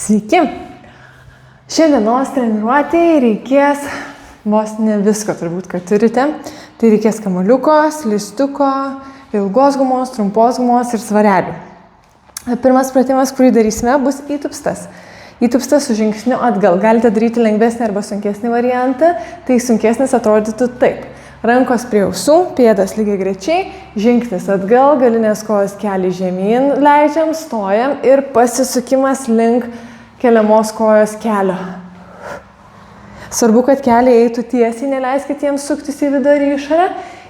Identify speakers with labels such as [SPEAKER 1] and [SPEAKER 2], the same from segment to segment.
[SPEAKER 1] Sveiki! Šiandienos treniruotėje reikės vos ne visko, turbūt, kad turite. Tai reikės kamuoliuko, slystuko, ilgos gumos, trumpos gumos ir svarelių. Pirmas pratimas, kurį darysime, bus įtupstas. Įtupstas su žingsniu atgal. Galite daryti lengvesnį arba sunkesnį variantą. Tai sunkesnis atrodytų taip. Rankos prie ausų, pėdas lygiai grečiai, žingsnis atgal, galinės kojos keliai žemyn, leidžiam, stojam ir pasisukimas link keliamos kojos kelio. Svarbu, kad keliai eitų tiesiai, neleiskit jiems suktis į vidų ir į išorę.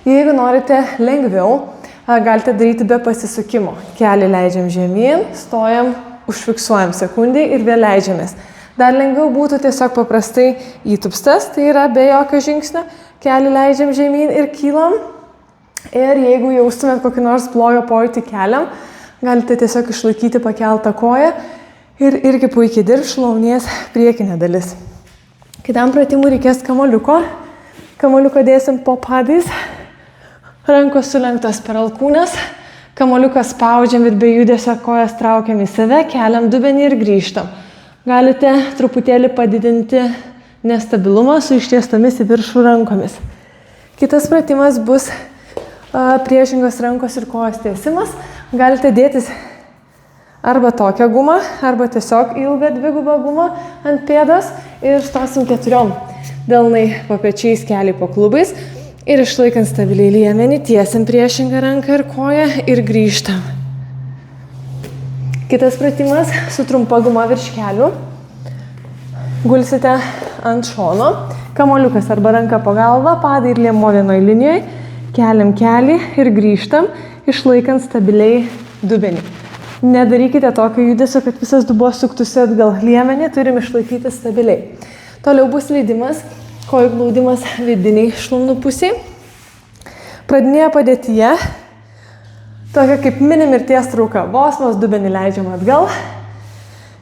[SPEAKER 1] Jeigu norite lengviau, galite daryti be pasisukimo. Keliai leidžiam žemyn, stojam, užfiksuojam sekundį ir vėl leidžiamės. Dar lengviau būtų tiesiog paprastai įtupstas, tai yra be jokio žingsnio. Kelią leidžiam žemyn ir kylam. Ir jeigu jaustumėt kokį nors blogo pojūtį keliam, galite tiesiog išlaikyti pakeltą koją ir irgi puikiai dirbs šlaunies priekinė dalis. Kitam pratimui reikės kamuoliuko. Kamuoliuko dėsim po padais. Rankos sulenktos per alkūnes. Kamuoliuką spaudžiam ir be judesio kojas traukiam į save, keliam dubenį ir grįžtam. Galite truputėlį padidinti nestabilumą su ištiestomis į viršų rankomis. Kitas pratimas bus priešingos rankos ir kojos tiesimas. Galite dėtis arba tokią gumą, arba tiesiog ilgą dvigubą gumą ant pėdos ir stosim 4. Delnai po pečiais, keliai po klubais ir išlaikant stabiliai liemenį, tiesim priešingą ranką ir koją ir grįžtam. Kitas pratimas su trumpa guma virš kelių. Gulsite ant šono, kamuoliukas arba ranka po galvą, padai ir liemuo vienoje linijoje, keliam kelį ir grįžtam, išlaikant stabiliai dubenį. Nedarykite tokio judesio, kad visas dubuo suktųsi atgal. Liemenį turim išlaikyti stabiliai. Toliau bus leidimas, kojų glaudimas vidiniai šlaunų pusiai. Pradinėje padėtyje, tokia kaip mini mirties trauka, vos dubenį leidžiam atgal.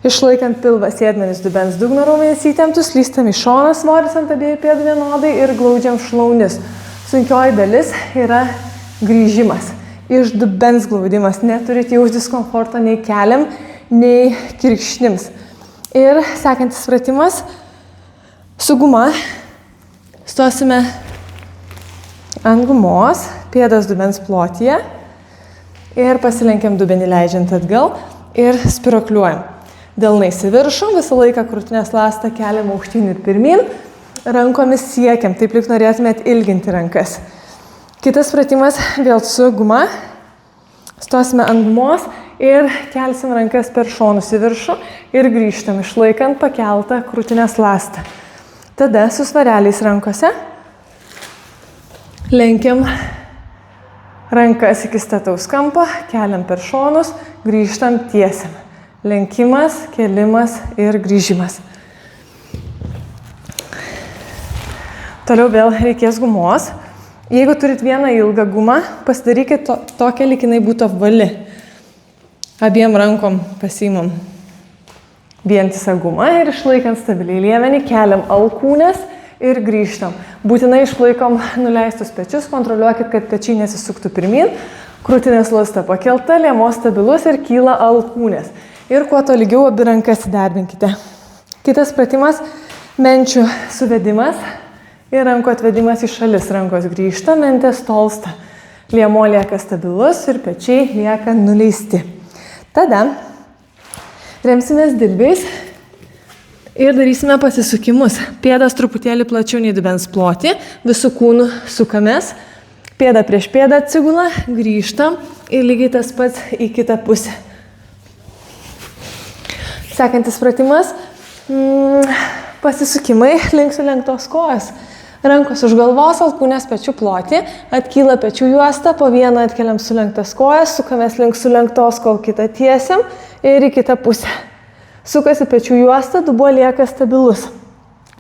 [SPEAKER 1] Išlaikant pilvą sėdmenis dubens dugno raumenis įtemptus, slystam į šoną, svoris ant abiejų pėdų vienodai ir glaudžiam šlaunis. Sunkioji dalis yra grįžimas. Iš dubens glaudimas. Neturite jaus diskomforto nei keliam, nei kirkšnims. Ir sekantis pratimas su guma. Stosime ant gumos, pėdas dubens plotyje ir pasilenkiam dubenį leidžiant atgal ir spirokliuojam. Delnais į viršų, visą laiką krūtinės ląstą keliam aukštyn ir pirmyn, rankomis siekiam, taip lyg norėtumėt ilginti rankas. Kitas pratimas vėl su guma, stosime ant gumos ir kelsim rankas per šonus į viršų ir grįžtam, išlaikant pakeltą krūtinės ląstą. Tada su svareliais rankose lenkiam rankas iki stataus kampo, keliam per šonus, grįžtam, tiesiam. Lenkimas, kelimas ir grįžimas. Toliau vėl reikės gumos. Jeigu turit vieną ilgą gumą, pasidarykit tokią, lyg jinai būtų apvali. Abiem rankom pasiimam vientisą gumą ir išlaikant stabiliai liemenį, keliam alkūnes ir grįžtam. Būtinai išlaikom nuleistus pečius, kontroliuokit, kad pečiai nesisuktų pirmyn. Krūtinės ląsta pakelta, liemuo stabilus ir kyla alkūnės. Ir kuo tolygiau abi rankas įdarbinkite. Kitas pratimas – menčių suvedimas ir rankų atvedimas į šalis. Rankos grįžta, mentės tolsta. Liemuo lieka stabilus ir pečiai lieka nuleisti. Tada remsimės dilbiais ir darysime pasisukimus. Pėdas truputėlį plačiau nei dubens plotį, visų kūnų sukamės. Pėda prieš pėdą atsigula, grįžtam ir lygiai tas pats į kitą pusę. Sekantis pratimas – pasisukimai link sulenktos kojos. Rankos už galvos, alkūnės pečių plotį, atkyla pečių juosta, po vieną atkeliam sulenktas kojas, sukamės link sulenktos, kol kitą tiesiam ir į kitą pusę. Sukasi pečių juosta, dubuo lieka stabilus.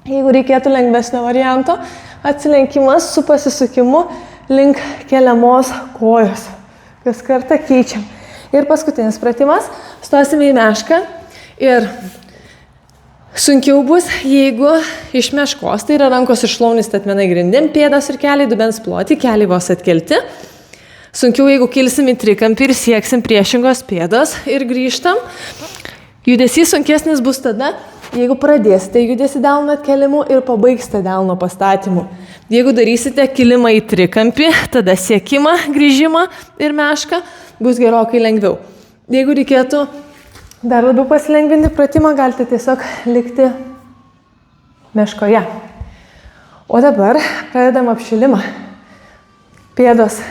[SPEAKER 1] Jeigu reikėtų lengvesnio varianto, atsilenkimas su pasisukimu link keliamos kojos. Kas kartą keičiam. Ir paskutinis pratimas – stosime į mešką. Ir sunkiau bus, jeigu iš meškos, tai yra rankos ir šlaunis statmenai grindim, pėdos ir keliai dubens ploti, keliai vos atkelti. Sunkiau, jeigu kilsim į trikampį ir sieksim priešingos pėdos ir grįžtam. Judesys sunkesnis bus tada, jeigu pradėsite judesį delno atkelimu ir pabaigsite delno pastatymu. Jeigu darysite kilimą į trikampį, tada siekimą, grįžimą ir mešką, bus gerokai lengviau. Jeigu reikėtų dar labiau pasilengvinti pratimą, galite tiesiog likti meškoje. O dabar pradedam apšilimą. Pėdos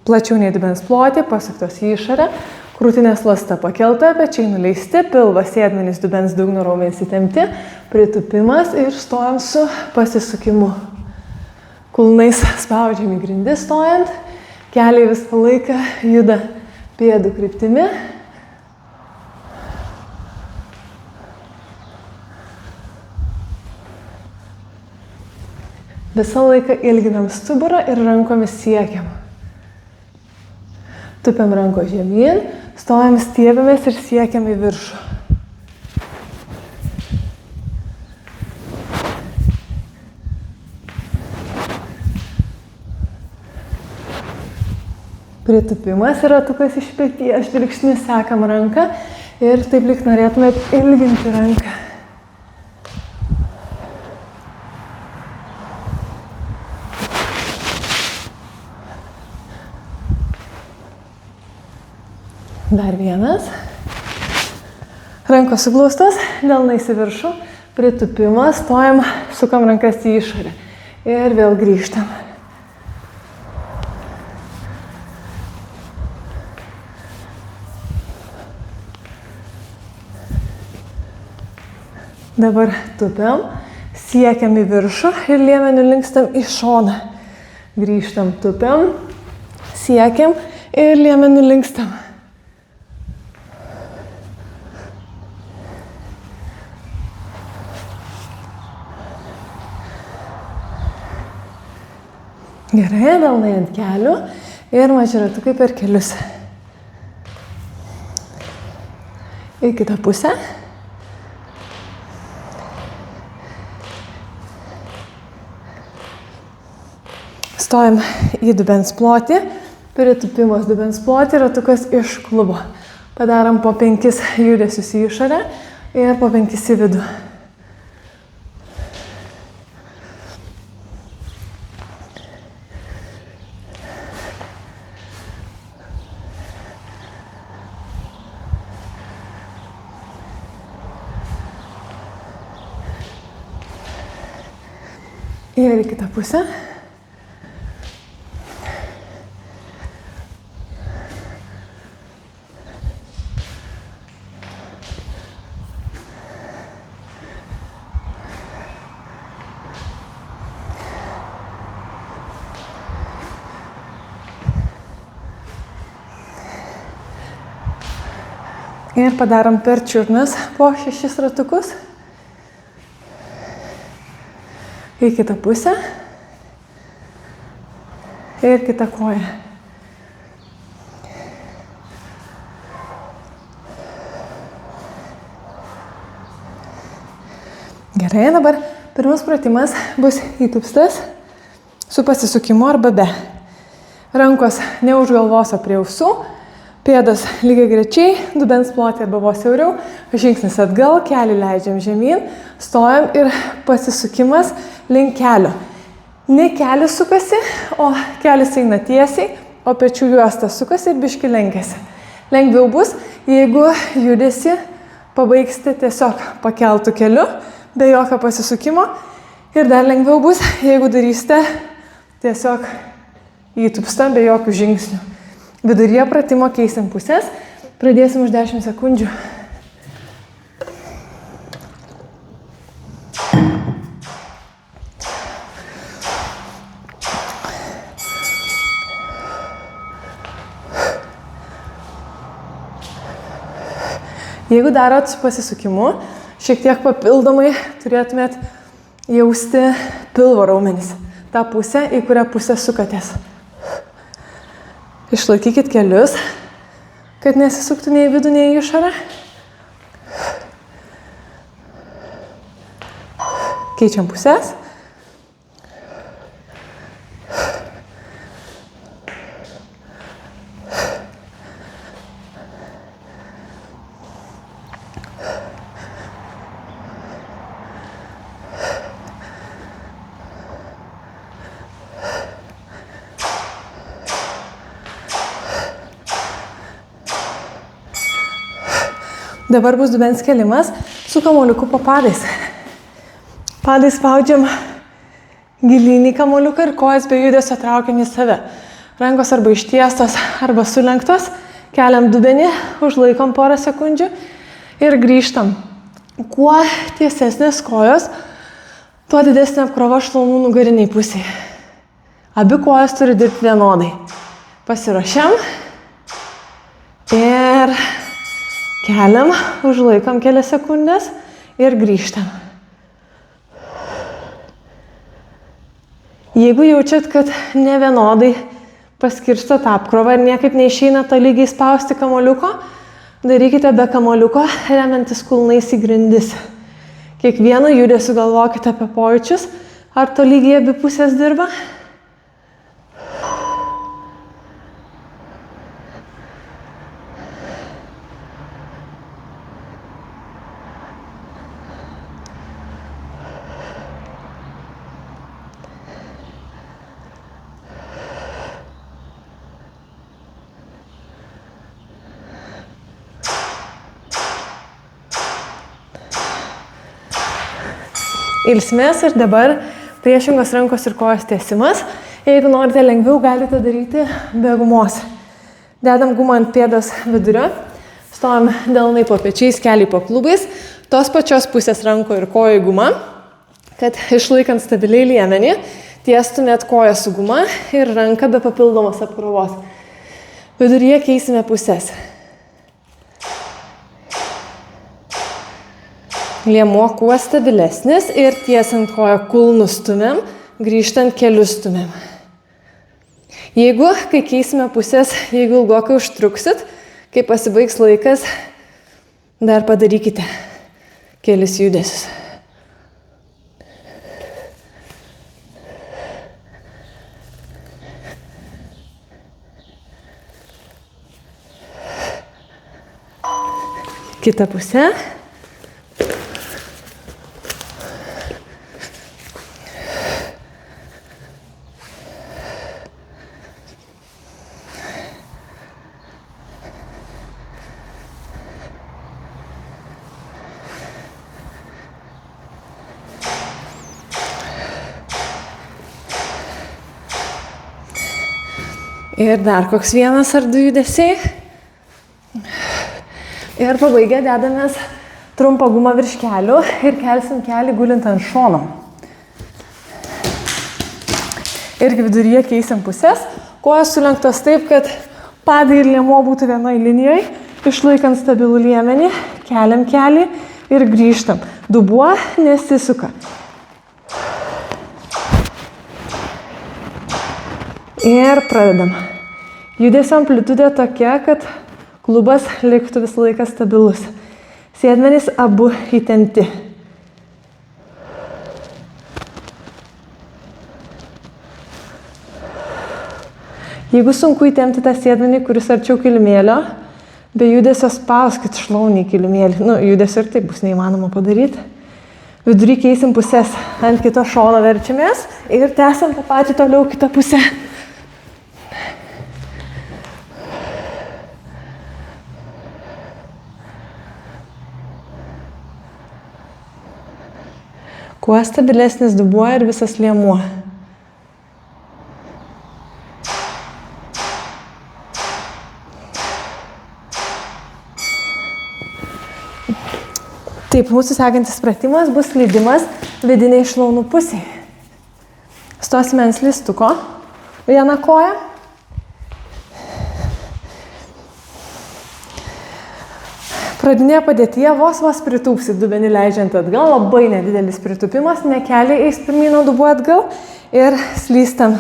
[SPEAKER 1] plačiau nei dubens plotį, pasuktos į išorę, krūtinės lasta pakelta, pečiai nuleisti, pilvas sėdmenys dubens dugno raumenys įtempti, pritupimas ir stojam su pasisukimu. Kulnais spaudžiami grindis stojant, keliai visą laiką juda pėdų kryptimi. Visą laiką ilginam stuburą ir rankomis siekiam. Tupiam ranko žemyn, stojam, stiebiamės ir siekiam į viršų. Pritupimas yra ratukas iš peties, žvilgsniu sekam ranką ir taip lyg norėtumėt ilginti ranką. Dar vienas. Rankos suglaustos, delnais į viršų, pritupimas, stojam, sukam rankas į išorę ir vėl grįžtam. Dabar tupiam, siekiam į viršų ir liemeniu linkstam į šoną. Grįžtam, tupiam, siekiam ir liemeniu linkstam. Gerai, delnai ant kelių ir maži ratukai per kelius. Į kitą pusę. Stojam į dubens plotį, pritupimas dubens plotį, ratukas iš klubo. Padarom po 5 judesius į išorę ir po 5 į vidų. Ir į kitą pusę. Ir padarom per čiurnas po 6 ratukus. Į kitą pusę. Ir kitą koją. Gerai, dabar pirmas pratimas bus įtupstas su pasisukimu arba be. Rankos ne už galvos, o prie ausų. Pėdos lygiai grečiai, dubens plotį arba vos siauriau, žingsnis atgal, kelį leidžiam žemyn, stojam ir pasisukimas link kelio. Ne kelias sukasi, o kelias eina tiesiai, o pečių juosta sukasi ir biški lenkiasi. Lengviau bus, jeigu judesi pabaigsite tiesiog pakeltų keliu, be jokio pasisukimo. Ir dar lengviau bus, jeigu darysite tiesiog įtupstą be jokių žingsnių. Viduryje pratimo keisim pusės. Pradėsim už 10 sekundžių. Jeigu darot su pasisukimu, šiek tiek papildomai turėtumėt jausti pilvo raumenis. Ta pusė, į kurią pusę sukatės. Išlaikykit kelius, kad nesisuktų nei į vidų, nei į išorę. Keičiam pusės. Dabar bus dubens kėlimas su kamuoliuku po padais. Padai spaudžiam gilinį kamuoliuką ir kojas be judesio traukiam į save. Rankos arba ištiestos, arba sulenktos. Keliam dubenį, užlaikom porą sekundžių ir grįžtam. Kuo tiesesnės kojos, tuo didesnė apkrova šlaunų nugariniai pusėje. Abi kojos turi dirbti vienodai. Pasiruošiam ir keliam, užlaikom kelias sekundės ir grįžtam. Jeigu jaučiat, kad nevienodai paskirstot apkrovą ir niekaip neišeina tolygiai spausti kamuoliuko, darykite be kamuoliuko, remiantis kulnais į grindis. Kiekvienu judesiu galvokite apie pojūčius, ar tolygiai abi pusės dirba. Ilsimės ir dabar priešingos rankos ir kojos tiesimas. Jeigu norite lengviau, galite daryti be gumos. Dedam gumą ant pėdos vidurio, stovim delnai po pečiais, keliai po klubais, tos pačios pusės ranko ir kojų guma, kad išlaikant stabiliai liemenį, tiestumėt koją su guma ir ranką be papildomos apkrovos. Viduryje keisime pusės. Liemuo kuo stabilesnis ir tiesiant koją kulnus stumėm, grįžtant kelius stumėm. Jeigu, kai keisime pusės, jeigu ilgokai užtruksit, kai pasibaigs laikas, dar padarykite kelis judesius. Kita pusė. Ir dar koks vienas ar du judesiai. Ir pabaigę dedamės trumpą gumą virš kelių ir kelsim kelį gulint ant šono. Irgi viduryje keisim pusės. Kojos sulenktos taip, kad padai ir liemuo būtų vienoj linijoje. Išlaikant stabilų liemenį, keliam kelį ir grįžtam. Dubuo nesisuka. Ir pradedam. Judesio amplitudė tokia, kad klubas liktų visą laiką stabilus. Sėdmenys abu įtempti. Jeigu sunku įtempti tą sėdmenį, kuris arčiau kilimėlio, be judesio spauskit šlaunį į kilimėlį. Judesio ir taip bus neįmanoma padaryti. Vidury keisim pusės. Ant kito šono verčiamės ir tęsiam tą patį toliau kitą pusę. Kuo stabilesnis dubuo ir visas liemuo. Taip, mūsų sekantis pratimas bus leidimas vidiniai šlaunų pusėje. Stosime ant slystuko vieną koją. Pradinėje padėtyje vos pritūpsit dubenį leidžiant atgal, labai nedidelis pritūpimas, ne keliai eis pirmyn, o dubuo atgal ir slystam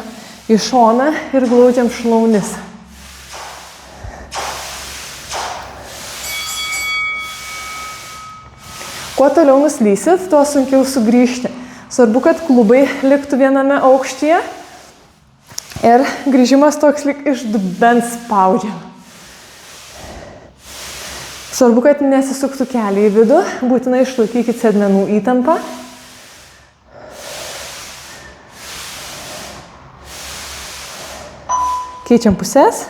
[SPEAKER 1] į šoną ir glaudžiam šlaunis. Kuo toliau nuslysit, tuo sunkiau sugrįžti. Svarbu, kad klubai liktų viename aukštyje ir grįžimas toks lyg iš dubens spaudžiam. Svarbu, kad nesisuktų keliai į vidų, būtinai išlaikykit sėdmenų įtampą. Keičiam pusės.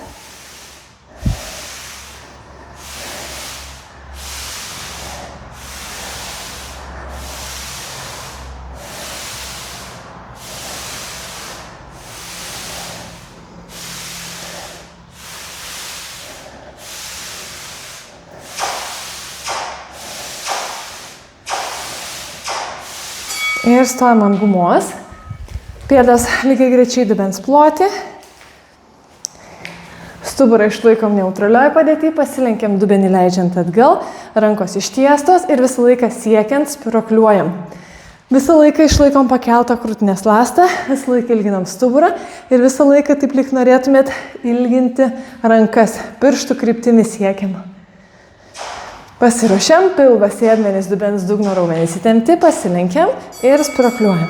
[SPEAKER 1] Ir stojam ant gumos. Pėdas lygiai grečiai dubens ploti. Stuburą išlaikom neutralioje padėtyje, pasilenkiam dubenį leidžiant atgal, rankos ištiestos ir visą laiką siekiant spiruokliuojam. Visą laiką išlaikom pakeltą krūtinės ląstą, visą laiką ilginam stuburą ir visą laiką taip lyg norėtumėt ilginti rankas, pirštų kryptimi siekiam. Pasiruošiam, pilvas, sėdmenys, dubens dugno raumenys įtempti, pasilenkiam ir spiruokliuojam.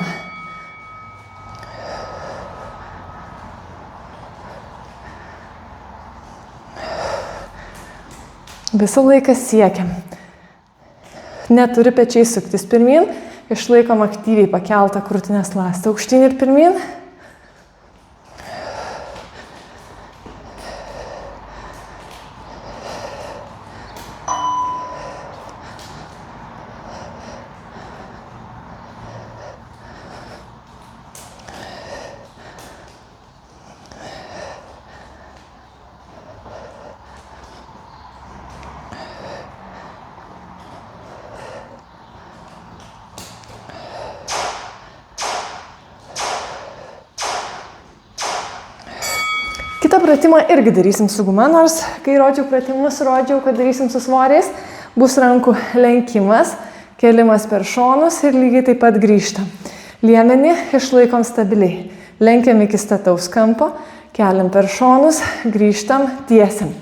[SPEAKER 1] Visą laiką siekiam. Neturi pečiai suktis pirmin, išlaikom aktyviai pakeltą krūtinės ląstą aukštyn ir pirmin. Kitą pratimą irgi darysim su guma, nors kai rodžiau pratimus, rodžiau, kad darysim su svoriais, bus rankų lenkimas, kelimas per šonus ir lygiai taip pat grįžtam. Liemenį išlaikom stabiliai, lenkiam iki stataus kampo, keliam per šonus, grįžtam, tiesiam.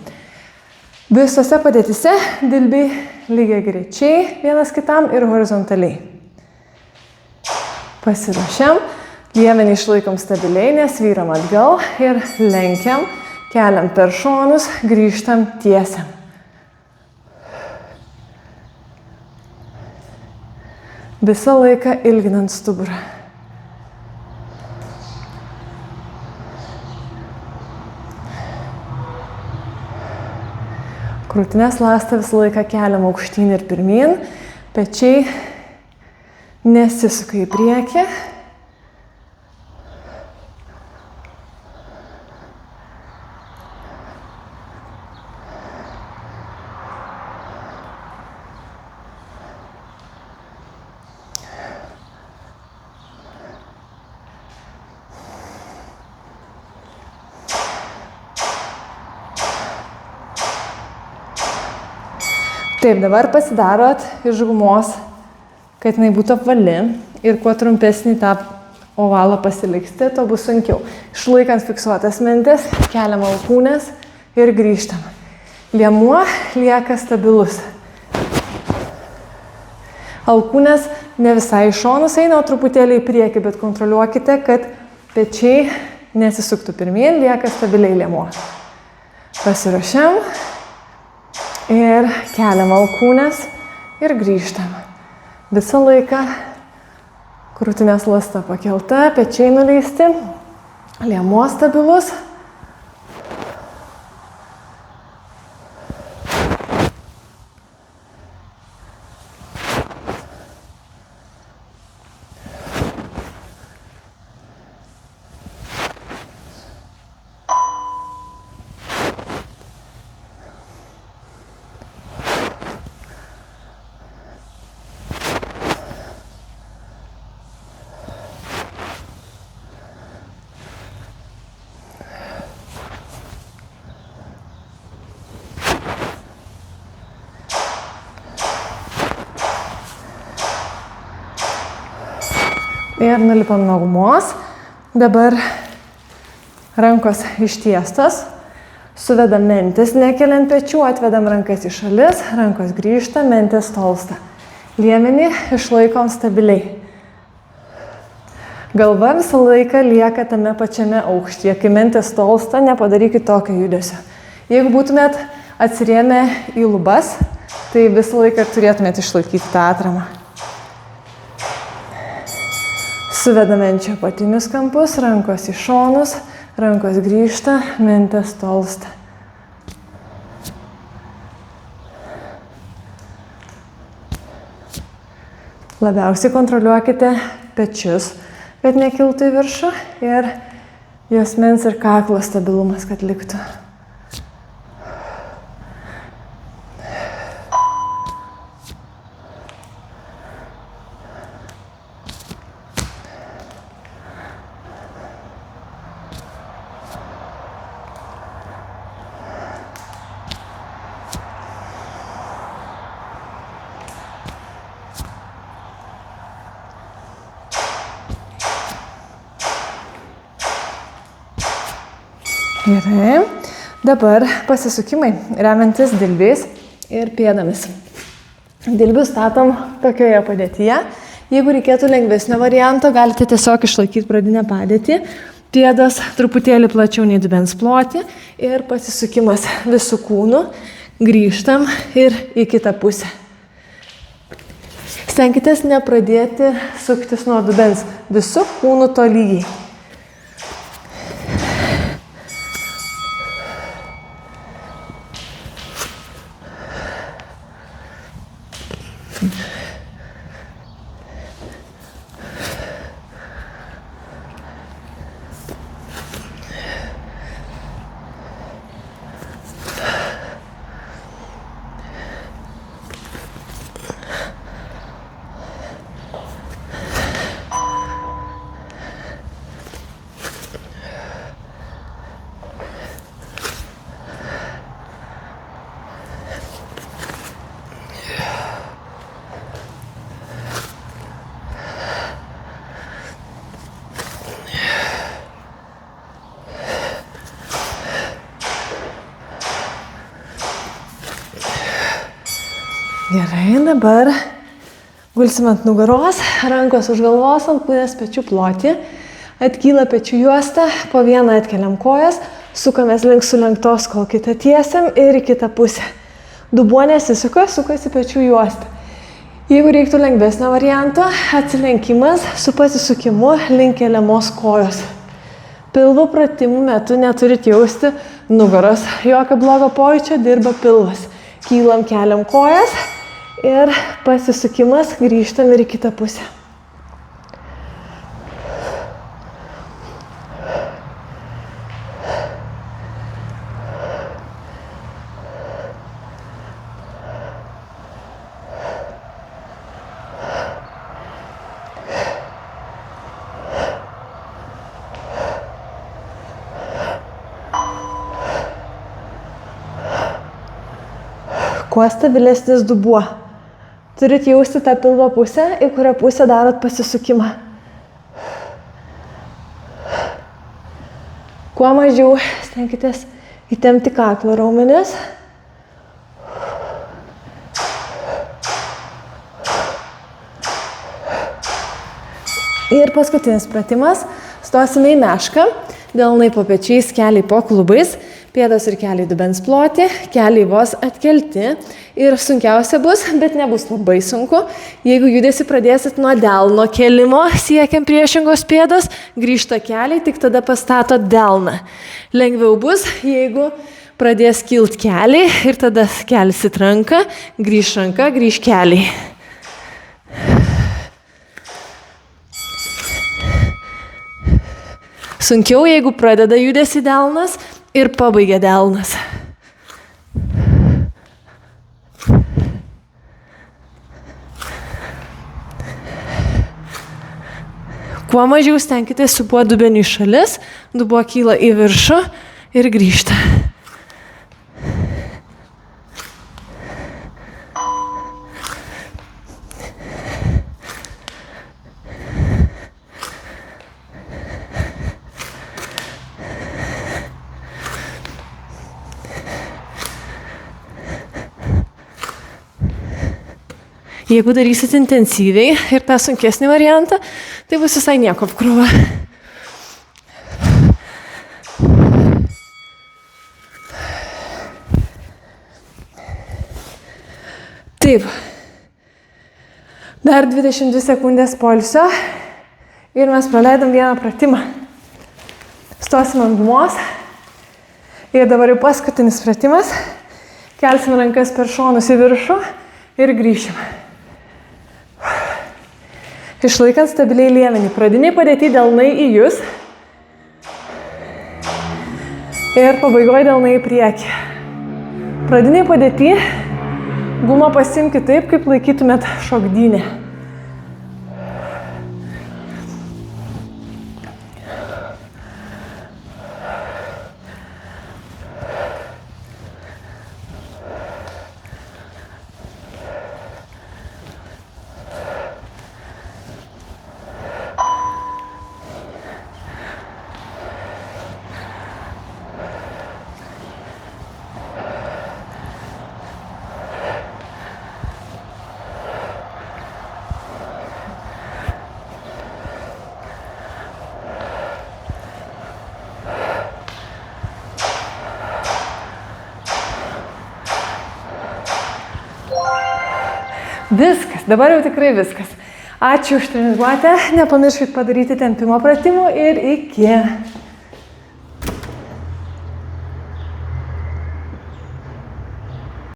[SPEAKER 1] Visose padėtise dilbiai lygiai grečiai vienas kitam ir horizontaliai. Pasiruošiam. Liemenį išlaikom stabiliai, nesvyram atgal ir lenkiam, keliam per šonus, grįžtam, tiesiam. Visą laiką ilginant stuburą. Krūtinės ląstą visą laiką keliam aukštyn ir pirmyn, pečiai nesisuka į priekį. Taip, dabar pasidarot iš gumos, kad jinai būtų apvali ir kuo trumpesnį tą ovalą pasiliksite, to bus sunkiau. Išlaikant fiksuotas mintis, keliam alkūnes ir grįžtam. Liemuo lieka stabilus. Alkūnės ne visai į šonus eina, o truputėlį į priekį, bet kontroliuokite, kad pečiai nesisuktų pirmyn, lieka stabiliai liemuo. Pasiruošiam. Ir keliam alkūnes ir grįžtam. Visą laiką krūtinės ląsta pakelta, pečiai nuleisti, liemuo stabilus. Ir nulipam nuo gumos. Dabar rankos ištiestos. Suvedam mentis, nekeliant pečių, atvedam rankas į šalis, rankos grįžta, mentis tolsta. Liemenį išlaikom stabiliai. Galva visą laiką lieka tame pačiame aukštyje. Kai mentis tolsta, nepadarykit tokio judesio. Jeigu būtumėt atsirėmę į lubas, Tai visą laiką turėtumėte išlaikyti tą atramą. Suvedame ant čia apatinius kampus, rankos į šonus, rankos grįžta, mentės tolsta. Labiausiai kontroliuokite pečius, kad nekiltų į viršų ir juosmens ir kaklo stabilumas, kad liktų. Gerai. Dabar pasisukimai, remiantis dilbiais ir pėdomis. Dilbius statom tokioje padėtyje. Jeigu reikėtų lengvesnio varianto, galite tiesiog išlaikyti pradinę padėtį. Pėdos truputėlį plačiau nei dubens plotį ir pasisukimas visų kūnų. Grįžtam ir į kitą pusę. Stenkitės nepradėti suktis nuo dubens visų kūnų tolygiai. Gerai, dabar gulsim ant nugaros, rankos už galvos, alkūnės pečių ploti, atkyla pečių juosta, po vieną atkeliam kojas, sukamės link sulenktos, kol kitą tiesiam ir į kitą pusę. Dubuo nesisuka, sukasi pečių juosta. Jeigu reiktų lengvesnio varianto, atsilenkimas su pasisukimu link keliamos kojos. Pilvo pratimų metu neturit jausti nugaros, jokio blogo pojūčio, dirba pilvas. Kylam, keliam kojas. Ir pasisukimas, grįžtam ir į kitą pusę. Kuo stabilesnis dubuo. Turit jausti tą pilvo pusę, į kurią pusę darot pasisukimą. Kuo mažiau stenkitės įtempti kaklo raumenis. Ir paskutinis pratimas. Stosime į mešką, delnai po pečiais, keliai po klubais. Pėdos ir keliai dubens ploti, keliai vos atkelti ir sunkiausia bus, bet nebus labai sunku. Jeigu judesi pradėsit nuo delno kelimo, siekiam priešingos pėdos, grįžta keliai, tik tada pastato delną. Lengviau bus, jeigu pradės kilt keliai ir tada kelsit ranką, grįž keliai. Sunkiau, jeigu pradeda judesi delnas ir pabaigia delnas. Kuo mažiau stenkitės supuo dubeniu į šalis, dubuo kyla į viršų ir grįžta. Jeigu darysit intensyviai ir tą sunkesnį variantą, tai bus visai nieko apkrova. Taip. Dar 22 sekundės poilsio. Ir mes praleidom vieną pratimą. Stosim ant gumos. Ir dabar jau paskutinis pratimas. Kelsim rankas per šonus į viršų ir grįšim. Išlaikant stabiliai liemenį. Pradiniai padėti delnai į jus. Ir pabaigoje delnai į priekį. Pradiniai padėti gumą pasiimkit taip, kaip laikytumėt šokdynę. Viskas, dabar jau tikrai viskas. Ačiū už treniruotę, nepamirškit padaryti tempimo pratimų ir iki.